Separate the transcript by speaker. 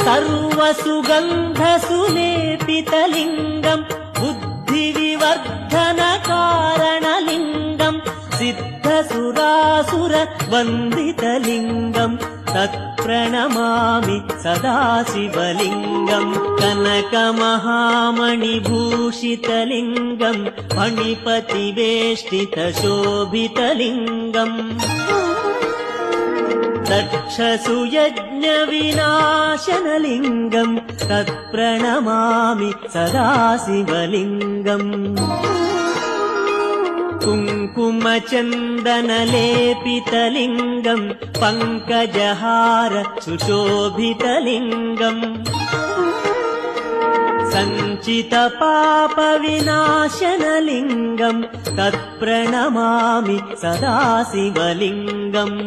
Speaker 1: सर्वसुगन्धसुलेपितलिङ्गम् बुद्धिविवर्धनकारणलिङ्गम् सिद्धसुरासुरवन्दितलिङ्गम् तत्प्रणमामि सदा शिवलिङ्गम् कनकमहामणिभूषितलिङ्गम् फणिपतिवेष्टितशोभितलिङ्गम् दक्षसुयज्ञविनाशनलिङ्गम् तत्प्रणमामि सदा शिवलिङ्गम् कुङ्कुमचन्दनलेपितलिङ्गम् पङ्कजहार सुशोभितलिङ्गम् सञ्चितपापविनाशनलिङ्गम् तत्प्रणमामि सदा शिवलिङ्गम्